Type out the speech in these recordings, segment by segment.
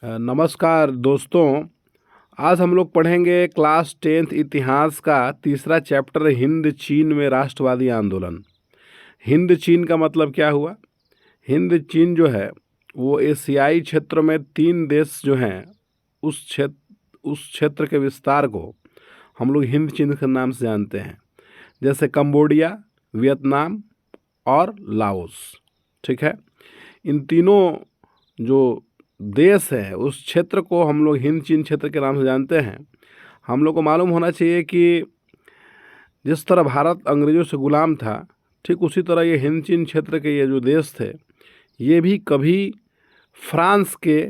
नमस्कार दोस्तों। आज हम लोग पढ़ेंगे क्लास 10th इतिहास का तीसरा चैप्टर हिंद चीन में राष्ट्रवादी आंदोलन। हिंद चीन का मतलब क्या हुआ? हिंद चीन जो है वो एशियाई क्षेत्र में 3 देश जो हैं उस क्षेत्र के विस्तार को हम लोग हिंद चीन के नाम से जानते हैं, जैसे कंबोडिया, वियतनाम और लाओस। ठीक है, इन तीनों जो देश है उस क्षेत्र को हम लोग हिंद चीन क्षेत्र के नाम से जानते हैं। हम लोग को मालूम होना चाहिए कि जिस तरह भारत अंग्रेज़ों से गुलाम था, ठीक उसी तरह ये हिंद चीन क्षेत्र के ये जो देश थे ये भी कभी फ्रांस के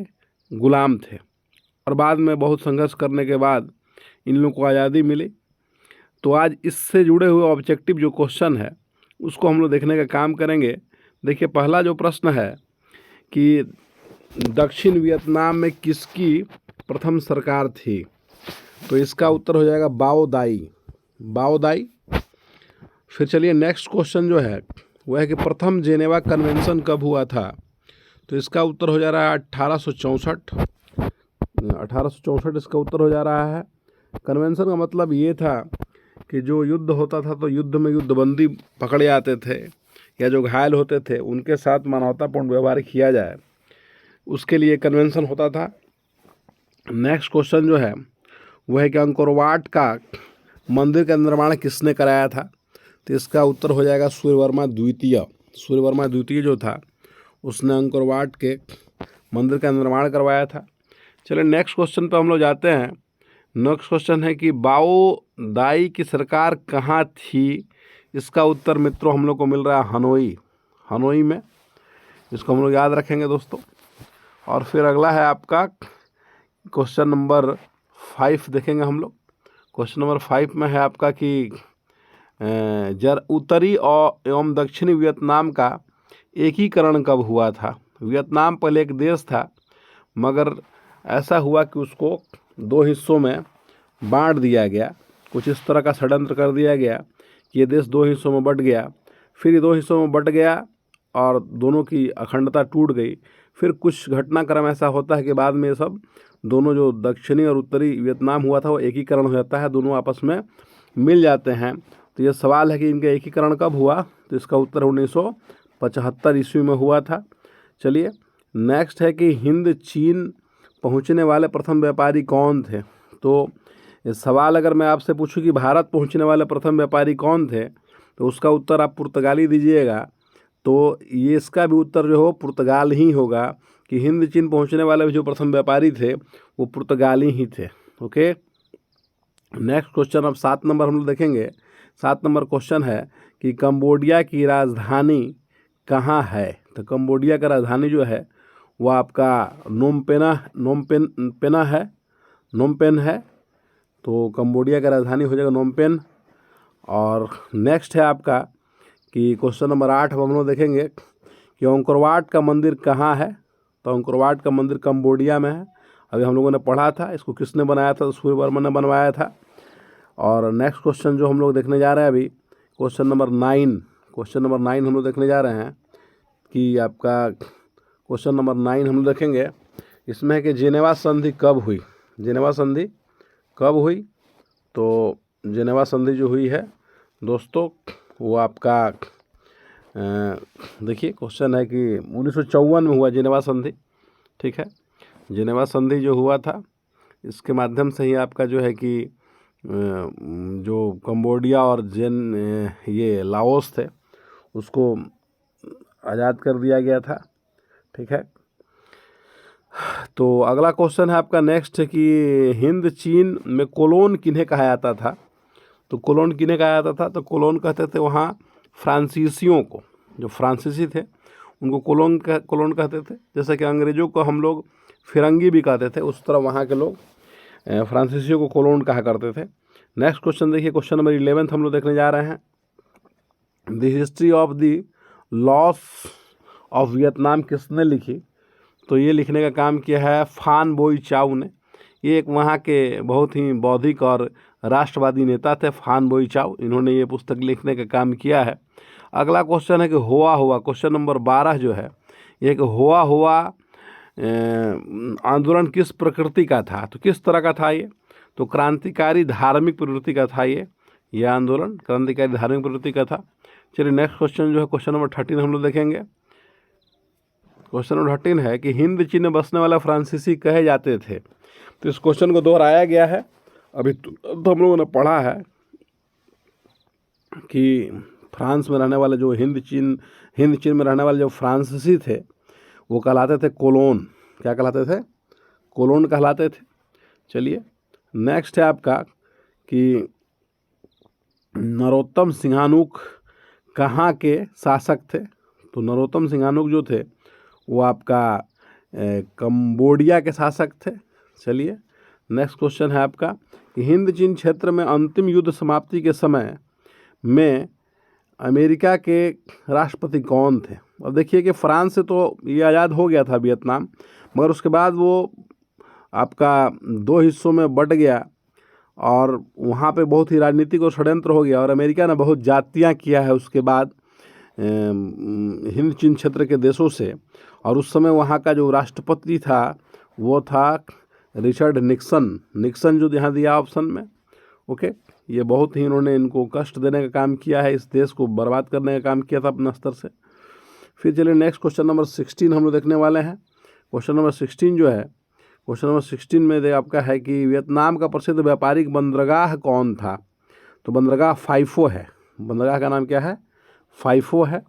गुलाम थे और बाद में बहुत संघर्ष करने के बाद इन लोगों को आज़ादी मिली। तो आज इससे जुड़े हुए ऑब्जेक्टिव जो क्वेश्चन है उसको हम लोग देखने का काम करेंगे। देखिए, पहला जो प्रश्न है कि दक्षिण वियतनाम में किसकी प्रथम सरकार थी, तो इसका उत्तर हो जाएगा बाओ दाई। फिर चलिए, नेक्स्ट क्वेश्चन जो है वह है कि प्रथम जेनेवा कन्वेंशन कब हुआ था, तो इसका उत्तर हो जा रहा है 1864 इसका उत्तर हो जा रहा है। कन्वेंशन का मतलब ये था कि जो युद्ध होता था तो युद्ध में युद्धबंदी पकड़े जाते थे या जो घायल होते थे उनके साथ मानवतापूर्ण व्यवहार किया जाए, उसके लिए कन्वेंशन होता था। नेक्स्ट क्वेश्चन जो है वह है कि अंकोर वाट का मंदिर का निर्माण किसने कराया था, तो इसका उत्तर हो जाएगा सूर्यवर्मा द्वितीय जो था उसने अंकोर वाट के मंदिर का निर्माण करवाया था। चलिए, नेक्स्ट क्वेश्चन पर हम लोग जाते हैं। नेक्स्ट क्वेश्चन है कि बाओ दाई की सरकार कहाँ थी, इसका उत्तर मित्रों हम लोग को मिल रहा है हनोई में। इसको हम लोग याद रखेंगे दोस्तों। और फिर अगला है आपका क्वेश्चन नंबर 5 देखेंगे हम लोग। क्वेश्चन नंबर 5 में है आपका कि उत्तरी और एवं दक्षिणी वियतनाम का एकीकरण कब हुआ था। वियतनाम पहले एक देश था, मगर ऐसा हुआ कि उसको 2 हिस्सों में बांट दिया गया। कुछ इस तरह का षड्यंत्र कर दिया गया कि ये देश 2 हिस्सों में बट गया। फिर ये 2 हिस्सों में बट गया और दोनों की अखंडता टूट गई। फिर कुछ घटनाक्रम ऐसा होता है कि बाद में सब दोनों जो दक्षिणी और उत्तरी वियतनाम हुआ था वो एकीकरण हो जाता है, दोनों आपस में मिल जाते हैं। तो ये सवाल है कि इनका एकीकरण कब हुआ, तो इसका उत्तर 1975 ईस्वी में हुआ था। चलिए, नेक्स्ट है कि हिंद चीन पहुंचने वाले प्रथम व्यापारी कौन थे। तो इस सवाल अगर मैं आपसे पूछूं कि भारत पहुंचने वाले प्रथम व्यापारी कौन थे, तो उसका उत्तर आप पुर्तगाली दीजिएगा, तो ये इसका भी उत्तर जो हो पुर्तगाल ही होगा कि हिंद चीन पहुंचने वाले जो प्रथम व्यापारी थे वो पुर्तगाली ही थे। ओके, नेक्स्ट क्वेश्चन अब 7 नंबर हम लोग देखेंगे। 7 नंबर क्वेश्चन है कि कंबोडिया की राजधानी कहाँ है, तो कंबोडिया का राजधानी जो है वो आपका नोमपेन है। तो कंबोडिया का राजधानी हो जाएगा नोमपेन। और नेक्स्ट है आपका कि क्वेश्चन नंबर 8 हम लोग देखेंगे कि अंकोर वाट का मंदिर कहाँ है, तो अंकोर वाट का मंदिर कंबोडिया में है। अभी हम लोगों ने पढ़ा था इसको किसने बनाया था, तो सूर्यवर्मन ने बनवाया था। और नेक्स्ट क्वेश्चन जो हम लोग देखने जा रहे हैं अभी क्वेश्चन नंबर 9 हम लोग देखने जा रहे हैं कि आपका क्वेश्चन नंबर 9 हम लोग देखेंगे। इसमें है कि जेनेवा संधि कब हुई। तो जेनेवा संधि जो हुई है दोस्तों वो आपका देखिए क्वेश्चन है कि 1954 में हुआ जेनेवा संधि। ठीक है, जेनेवा संधि जो हुआ था इसके माध्यम से ही आपका जो है कि जो कंबोडिया और ये लाओस थे उसको आज़ाद कर दिया गया था। ठीक है, तो अगला क्वेश्चन है आपका नेक्स्ट है कि हिंद चीन में कोलोन किन्हें कहा जाता था, तो कोलोन किन्हें कहा जाता था, तो कोलोन कहते थे वहाँ फ्रांसीसियों को, जो फ्रांसीसी थे उनको कोलोन कहते थे। जैसे कि अंग्रेज़ों को हम लोग फिरंगी भी कहते थे, उस तरह वहाँ के लोग फ्रांसीसियों को कोलोन कहा करते थे। नेक्स्ट क्वेश्चन देखिए, क्वेश्चन नंबर 11 हम लोग देखने जा रहे हैं। The history of the loss of Vietnam किसने लिखी, तो ये लिखने का काम किया है फान बोई चाउ ने। ये एक वहाँ के बहुत ही बौद्धिक और राष्ट्रवादी नेता थे फान बोई चाउ, इन्होंने ये पुस्तक लिखने का काम किया है। अगला क्वेश्चन है कि हुआ क्वेश्चन नंबर 12 जो है ये कि हुआ आंदोलन किस प्रकृति का था, तो किस तरह का था ये, तो क्रांतिकारी धार्मिक प्रवृत्ति का था ये आंदोलन क्रांतिकारी धार्मिक प्रवृत्ति का था। चलिए नेक्स्ट क्वेश्चन जो है क्वेश्चन नंबर 13 हम लोग देखेंगे। क्वेश्चन नंबर 13 है कि हिंद चीन में बसने वाला फ्रांसीसी कहे जाते थे। तो इस क्वेश्चन को दोहराया गया है, अभी तो हम लोगों ने पढ़ा है कि फ्रांस में रहने वाले जो हिंद चीन में रहने वाले जो फ्रांसीसी थे वो कहलाते थे कोलोन। क्या कहलाते थे? कोलोन कहलाते थे। चलिए नेक्स्ट है आपका कि नरोत्तम सिंहानुक कहाँ के शासक थे। तो नरोत्तम सिंहानुक जो थे वो आपका कंबोडिया के शासक थे। चलिए नेक्स्ट क्वेश्चन है आपका कि हिंद चीन क्षेत्र में अंतिम युद्ध समाप्ति के समय में अमेरिका के राष्ट्रपति कौन थे। अब देखिए कि फ्रांस से तो ये आज़ाद हो गया था वियतनाम, मगर उसके बाद वो आपका 2 हिस्सों में बट गया और वहाँ पे बहुत ही राजनीतिक और षड्यंत्र हो गया और अमेरिका ने बहुत जातियाँ किया है उसके बाद हिंद चीन क्षेत्र के देशों से। और उस समय वहाँ का जो राष्ट्रपति था वो था रिचर्ड निक्सन जो यहाँ दिया ऑप्शन में। ओके, ये बहुत ही इन्होंने इनको कष्ट देने का काम किया है, इस देश को बर्बाद करने का काम किया था अपने स्तर से। फिर चलिए नेक्स्ट क्वेश्चन नंबर 16 हम लोग देखने वाले हैं। क्वेश्चन नंबर 16 जो है क्वेश्चन नंबर 16 में आपका है कि वियतनाम का प्रसिद्ध व्यापारिक बंदरगाह कौन था। तो बंदरगाह फाइफो है। बंदरगाह का नाम क्या है? फाइफो है,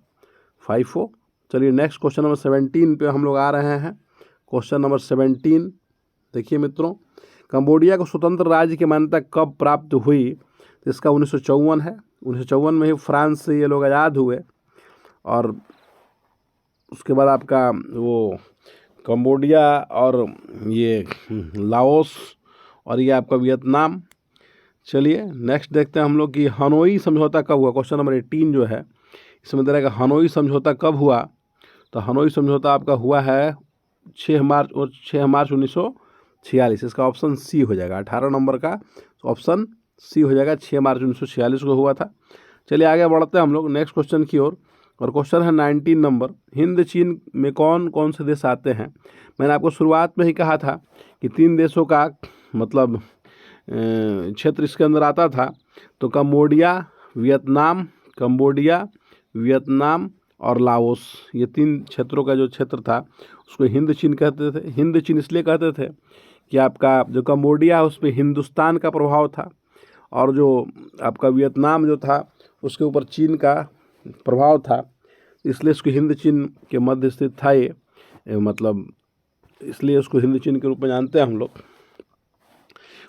फाइफो। चलिए नेक्स्ट क्वेश्चन नंबर 17 पे हम लोग आ रहे हैं। क्वेश्चन नंबर 17 देखिए मित्रों, कंबोडिया को स्वतंत्र राज्य की मान्यता कब प्राप्त हुई। तो इसका 1954 है। 1954 में ही फ्रांस से ये लोग आज़ाद हुए और उसके बाद आपका वो कंबोडिया और ये लाओस और ये आपका वियतनाम। चलिए नेक्स्ट देखते हैं हम लोग कि हनोई समझौता कब हुआ। क्वेश्चन नंबर 18 जो है इसमें दे रहा है कि हनोई समझौता कब हुआ। तो हनोई समझौता आपका हुआ है 6 मार्च 1946। इसका ऑप्शन सी हो जाएगा। 18 नंबर का ऑप्शन सी हो जाएगा। 6 मार्च 1946 को हुआ था। चलिए आगे बढ़ते हैं हम लोग नेक्स्ट क्वेश्चन की ओर और क्वेश्चन है 19 नंबर। हिंद चीन में कौन कौन से देश आते हैं। मैंने आपको शुरुआत में ही कहा था कि 3 देशों का मतलब क्षेत्र इसके अंदर आता था। तो कंबोडिया, वियतनाम और लाओस, ये 3 क्षेत्रों का जो क्षेत्र था उसको हिंद चीन कहते थे। हिंद चीन इसलिए कहते थे कि आपका जो कंबोडिया है उस पर हिंदुस्तान का प्रभाव था और जो आपका वियतनाम जो था उसके ऊपर चीन का प्रभाव था, इसलिए इसको हिंद चीन के मध्य स्थित था ये मतलब इसलिए उसको हिंद चीन के रूप में जानते हैं हम लोग।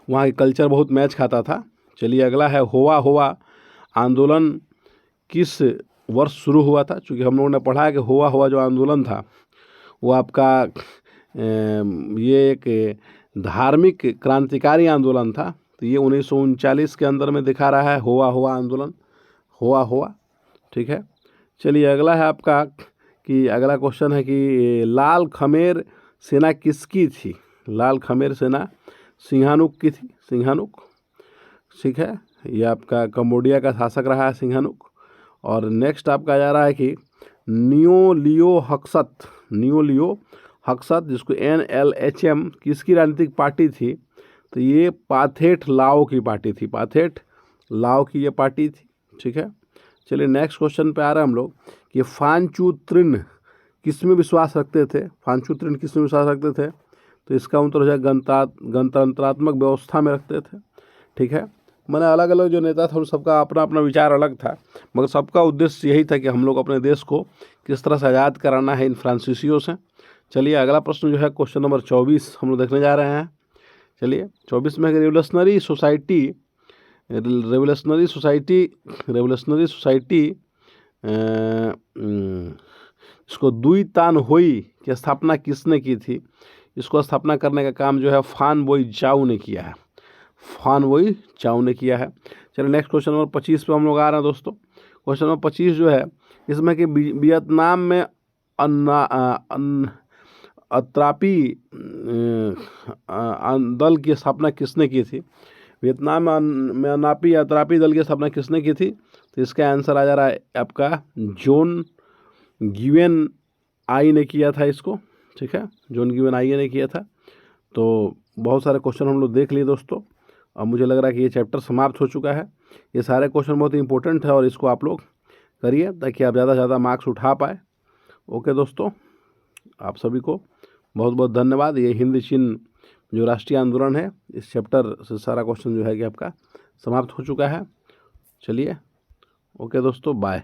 वहाँ की कल्चर बहुत मैच खाता था। चलिए अगला है होवा आंदोलन किस वर्ष शुरू हुआ था। चूँकि हम लोगों ने पढ़ा है कि होवा जो आंदोलन था वो आपका ये एक धार्मिक क्रांतिकारी आंदोलन था। तो ये 1939 के अंदर में दिखा रहा है होवा आंदोलन होवा। ठीक है, चलिए अगला है आपका कि अगला क्वेश्चन है कि लाल खमेर सेना किसकी थी। लाल खमेर सेना सिंहानुक की थी। सिंहानुक, ठीक है, ये आपका कंबोडिया का शासक रहा है सिंहानुक। और नेक्स्ट आपका जा रहा है कि नियो लियो हक्सत जिसको NLHM किसकी राजनीतिक पार्टी थी। तो ये पाथेट लाओ की पार्टी थी। पाथेट लाओ की ये पार्टी थी। ठीक है, चलिए नेक्स्ट क्वेश्चन पे आ रहे हैं हम लोग कि फांचूत्रिन किस में विश्वास रखते थे। फांचूत्रिन किस में विश्वास रखते थे। तो इसका उत्तर हो जाए गणतंत्रात्मक व्यवस्था में रखते थे। ठीक है, मैंने अलग अलग जो नेता था उन सबका अपना अपना विचार अलग था, मगर सबका उद्देश्य यही था कि हम लोग अपने देश को किस तरह से आज़ाद कराना है इन फ्रांसीसियों से। चलिए अगला प्रश्न जो है क्वेश्चन नंबर 24 हम लोग देखने जा रहे हैं। चलिए 24 में रेवोल्यूशनरी सोसाइटी इसको दुई तान होई की स्थापना किसने की थी। इसको स्थापना करने का काम जो है फान बोई चाउ ने किया है। चलिए नेक्स्ट क्वेश्चन नंबर 25 पे हम लोग आ रहे हैं दोस्तों। क्वेश्चन नंबर 25 जो है इसमें कि वियतनाम में अत्रापी दल की स्थापना किसने की थी। वियतनाम में अत्रापी दल की स्थापना किसने की थी। तो इसका आंसर आ जा रहा है आपका जॉन ग्युएन आई ने किया था इसको। ठीक है, जोन गिवन आईए ने किया था। तो बहुत सारे क्वेश्चन हम लोग देख लिए दोस्तों। अब मुझे लग रहा है कि ये चैप्टर समाप्त हो चुका है। ये सारे क्वेश्चन बहुत इंपॉर्टेंट है और इसको आप लोग करिए ताकि आप ज़्यादा से ज़्यादा मार्क्स उठा पाए। ओके दोस्तों, आप सभी को बहुत बहुत धन्यवाद। ये हिंद चीन जो राष्ट्रीय आंदोलन है, इस चैप्टर से सारा क्वेश्चन जो है कि आपका समाप्त हो चुका है। चलिए, ओके दोस्तों, बाय।